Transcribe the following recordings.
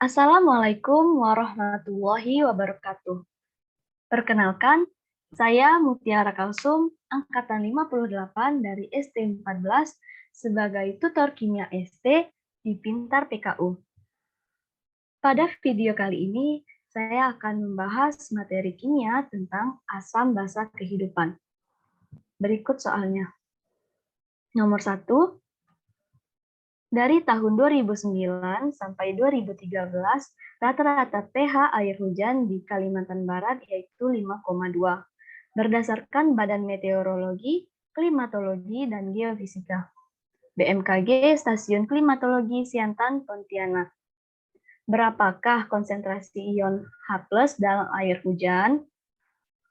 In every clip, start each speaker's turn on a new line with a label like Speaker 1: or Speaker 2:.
Speaker 1: Assalamualaikum warahmatullahi wabarakatuh. Perkenalkan, saya Mutiara Kalsum, angkatan 58 dari ST14 sebagai tutor kimia ST di Pintar PKU. Pada video kali ini, saya akan membahas materi kimia tentang asam basa kehidupan. Berikut soalnya. Nomor 1, dari tahun 2009 sampai 2013, rata-rata pH air hujan di Kalimantan Barat yaitu 5,2, berdasarkan Badan Meteorologi, Klimatologi, dan Geofisika. BMKG Stasiun Klimatologi Siantan, Pontianak. Berapakah konsentrasi ion H+ dalam air hujan?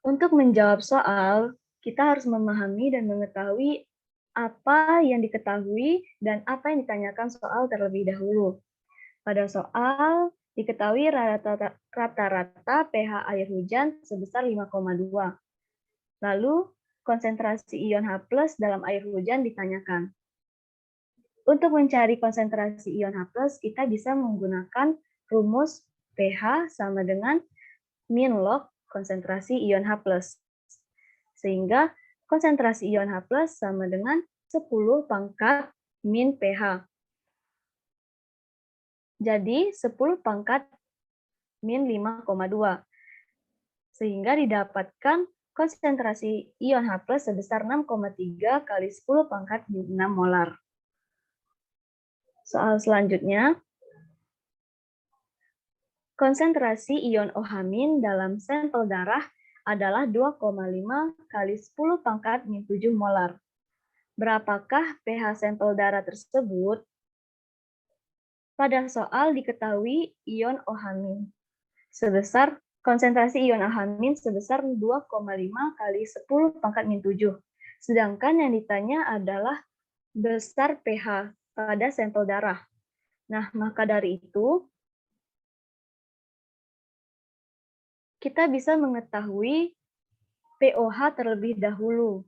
Speaker 1: Untuk menjawab soal, kita harus memahami dan mengetahui apa yang diketahui dan apa yang ditanyakan soal terlebih dahulu. Pada soal, diketahui rata-rata pH air hujan sebesar 5,2. Lalu, konsentrasi ion H+ dalam air hujan ditanyakan. Untuk mencari konsentrasi ion H+, kita bisa menggunakan rumus pH sama dengan min log konsentrasi ion H+. Sehingga konsentrasi ion H+ sama dengan 10 pangkat min pH. Jadi 10 pangkat min 5,2. Sehingga didapatkan konsentrasi ion H+ sebesar 6,3 kali 10 pangkat min 6 molar. Soal selanjutnya, konsentrasi ion OH- dalam sampel darah adalah 2,5 kali 10 pangkat min 7 molar. Berapakah pH sampel darah tersebut? Pada soal diketahui ion OH- sebesar konsentrasi ion OH- sebesar 2,5 kali 10 pangkat min 7. Sedangkan yang ditanya adalah besar pH pada sampel darah. Nah, maka dari itu kita bisa mengetahui pOH terlebih dahulu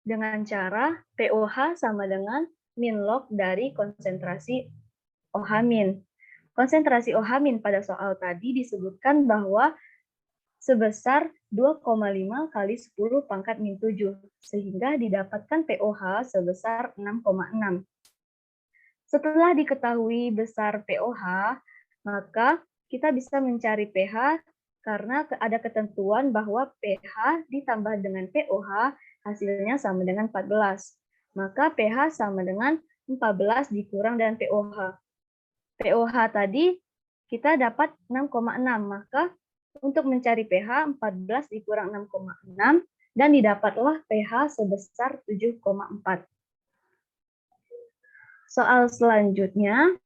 Speaker 1: dengan cara pOH sama dengan min log dari konsentrasi OH-. Konsentrasi OH- pada soal tadi disebutkan bahwa sebesar 2,5 kali 10 pangkat min 7, sehingga didapatkan pOH sebesar 6,6. Setelah diketahui besar pOH, maka kita bisa mencari pH karena ada ketentuan bahwa pH ditambah dengan pOH hasilnya sama dengan 14. Maka pH sama dengan 14 dikurang dengan pOH. pOH tadi kita dapat 6,6, maka untuk mencari pH 14 dikurang 6,6 dan didapatlah pH sebesar 7,4. Soal selanjutnya,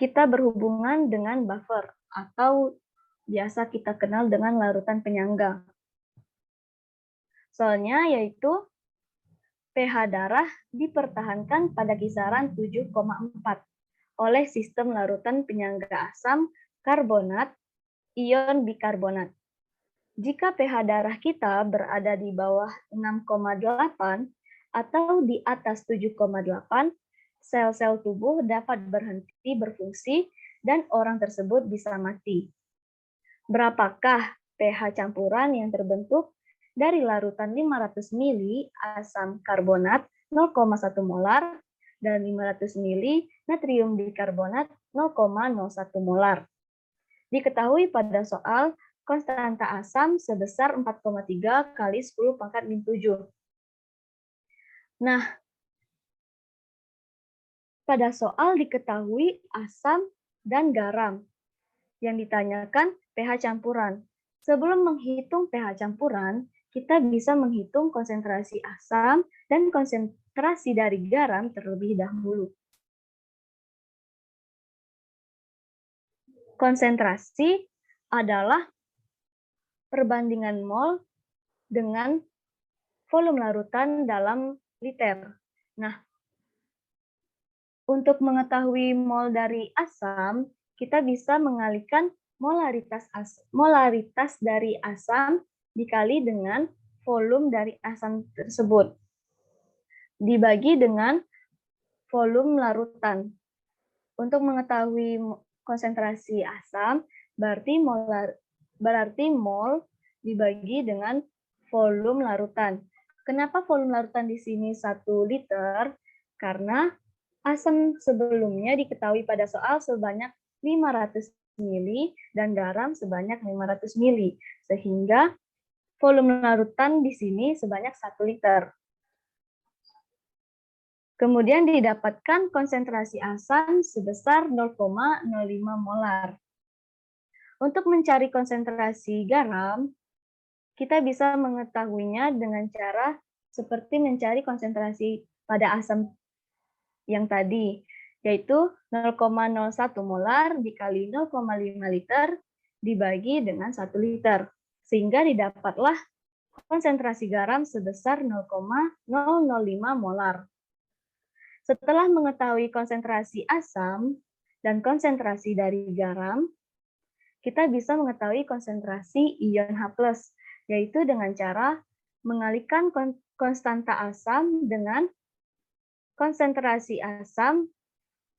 Speaker 1: kita berhubungan dengan buffer atau biasa kita kenal dengan larutan penyangga. Soalnya yaitu pH darah dipertahankan pada kisaran 7,4 oleh sistem larutan penyangga asam, karbonat, ion bikarbonat. Jika pH darah kita berada di bawah 6,8 atau di atas 7,8, sel-sel tubuh dapat berhenti berfungsi dan orang tersebut bisa mati. Berapakah pH campuran yang terbentuk dari larutan 500 ml asam karbonat 0,1 molar dan 500 ml natrium bikarbonat 0,01 molar? Diketahui pada soal konstanta asam sebesar 4,3 kali 10 pangkat min 7. Nah, pada soal diketahui asam dan garam. Yang ditanyakan pH campuran. Sebelum menghitung pH campuran, kita bisa menghitung konsentrasi asam dan konsentrasi dari garam terlebih dahulu. Konsentrasi adalah perbandingan mol dengan volume larutan dalam liter. Nah, untuk mengetahui mol dari asam, kita bisa mengalihkan molaritas dari asam dikali dengan volume dari asam tersebut, dibagi dengan volume larutan. Untuk mengetahui konsentrasi asam, berarti mol dibagi dengan volume larutan. Kenapa volume larutan di sini 1 liter? Karena asam sebelumnya diketahui pada soal sebanyak 500 mili dan garam sebanyak 500 mili. Sehingga volume larutan di sini sebanyak 1 liter. Kemudian didapatkan konsentrasi asam sebesar 0,05 molar. Untuk mencari konsentrasi garam, kita bisa mengetahuinya dengan cara seperti mencari konsentrasi pada asam yang tadi, yaitu 0,01 molar dikali 0,5 liter dibagi dengan 1 liter. Sehingga didapatlah konsentrasi garam sebesar 0,005 molar. Setelah mengetahui konsentrasi asam dan konsentrasi dari garam, kita bisa mengetahui konsentrasi ion H+, yaitu dengan cara mengalihkan konstanta asam dengan konsentrasi asam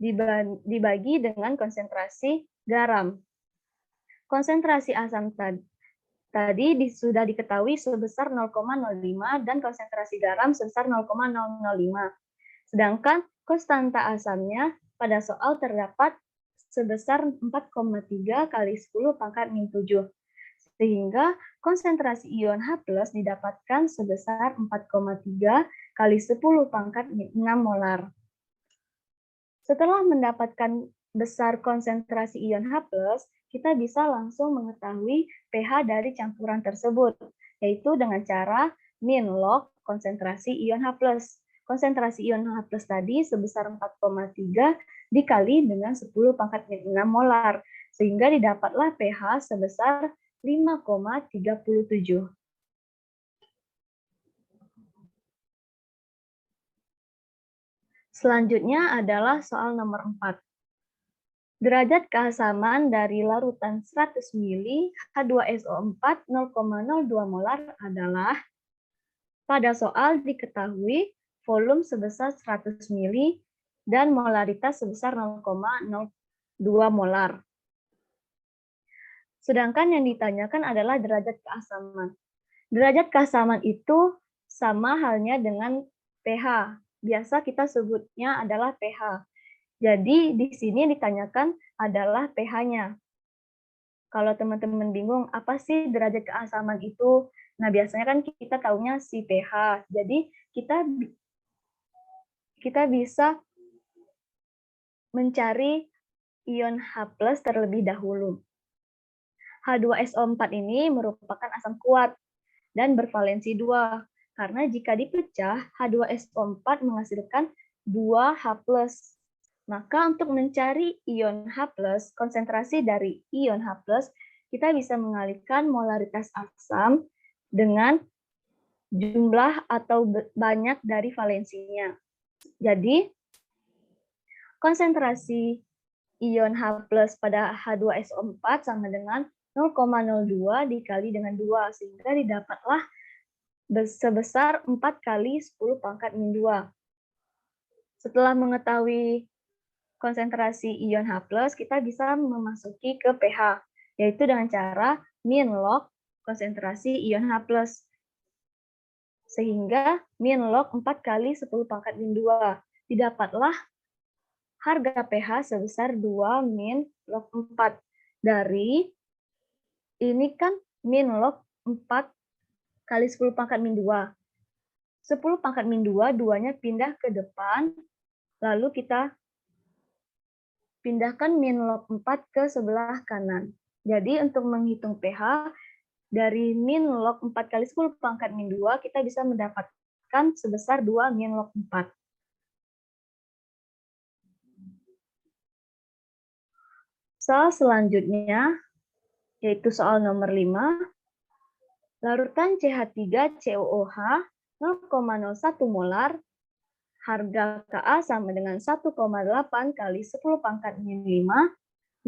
Speaker 1: dibagi dengan konsentrasi garam. Konsentrasi asam tadi sudah diketahui sebesar 0,05 dan konsentrasi garam sebesar 0,005. Sedangkan konstanta asamnya pada soal terdapat sebesar 4,3 kali 10 pangkat min 7. Sehingga konsentrasi ion H+ didapatkan sebesar 4,3 kali 10 pangkat min 6 molar. Setelah mendapatkan besar konsentrasi ion H+, kita bisa langsung mengetahui pH dari campuran tersebut, yaitu dengan cara min log konsentrasi ion H+. Konsentrasi ion H+ tadi sebesar 4,3 dikali dengan 10 pangkat min 6 molar, sehingga didapatlah pH sebesar 5,37. Selanjutnya adalah soal nomor 4. Derajat keasaman dari larutan 100 mili H2SO4 0,02 molar adalah, pada soal diketahui volume sebesar 100 mili dan molaritas sebesar 0,02 molar. Sedangkan yang ditanyakan adalah derajat keasaman. Derajat keasaman itu sama halnya dengan pH. Biasa kita sebutnya adalah pH. Jadi di sini ditanyakan adalah pH-nya. Kalau teman-teman bingung, apa sih derajat keasaman itu? Nah, biasanya kan kita taunya si pH. Jadi kita bisa mencari ion H+ terlebih dahulu. H2SO4 ini merupakan asam kuat dan bervalensi 2. Karena jika dipecah, H2SO4 menghasilkan 2H+. Maka untuk mencari ion H+, konsentrasi dari ion H+, kita bisa mengalihkan molaritas asam dengan jumlah atau banyak dari valensinya. Jadi, konsentrasi ion H+ pada H2SO4 sama dengan 0,02 dikali dengan 2, sehingga didapatlah sebesar 4 kali 10 pangkat min 2. Setelah mengetahui konsentrasi ion H+, kita bisa memasuki ke pH, yaitu dengan cara min log konsentrasi ion H+. Sehingga min log 4 kali 10 pangkat min 2. Didapatlah harga pH sebesar 2 min log 4. Dari ini kan min log 4 kali 10 pangkat min 2. 10 pangkat min 2, 2-nya pindah ke depan, lalu kita pindahkan min log 4 ke sebelah kanan. Jadi untuk menghitung pH, dari min log 4 kali 10 pangkat min 2, kita bisa mendapatkan sebesar 2 min log 4. Soal selanjutnya, yaitu soal nomor 5. Larutan CH3COOH 0,01 molar, harga Ka sama dengan 1,8 kali 10 pangkat min 5,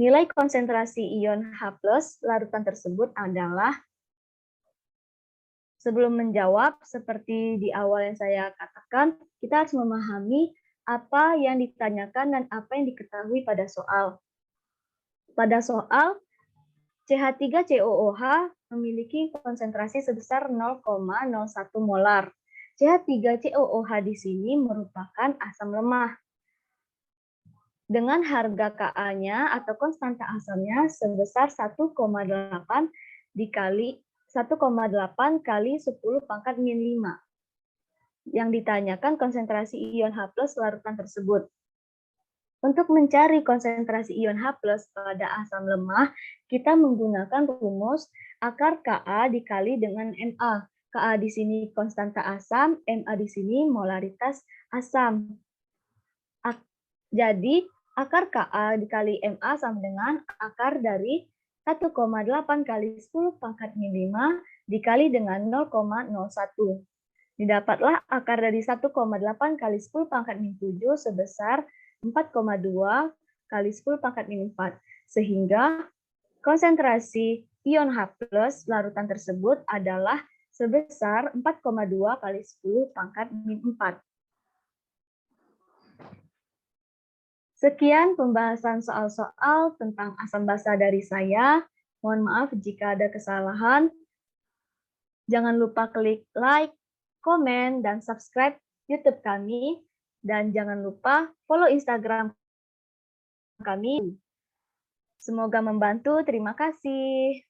Speaker 1: nilai konsentrasi ion H+ larutan tersebut adalah. Sebelum menjawab, seperti di awal yang saya katakan, kita harus memahami apa yang ditanyakan dan apa yang diketahui pada soal. Pada soal, CH3COOH memiliki konsentrasi sebesar 0,01 molar. CH3COOH di sini merupakan asam lemah. Dengan harga Ka-nya atau konstanta asamnya sebesar 1,8 dikali 1,8 kali 10 pangkat min 5. Yang ditanyakan konsentrasi ion H+ larutan tersebut. Untuk mencari konsentrasi ion H+ pada asam lemah, kita menggunakan rumus akar Ka dikali dengan Na. Ka di sini konstanta asam, Na di sini molaritas asam. Jadi, akar Ka dikali Ma sama dengan akar dari 1,8 kali 10 pangkat min 5 dikali dengan 0,01. Didapatlah akar dari 1,8 kali 10 pangkat min 7 sebesar 4,2 kali 10 pangkat min 4. Sehingga konsentrasi ion H+ larutan tersebut adalah sebesar 4,2 kali 10 pangkat min 4. Sekian pembahasan soal-soal tentang asam basa dari saya. Mohon maaf jika ada kesalahan. Jangan lupa klik like, komen, dan subscribe YouTube kami. Dan jangan lupa follow Instagram kami. Semoga membantu. Terima kasih.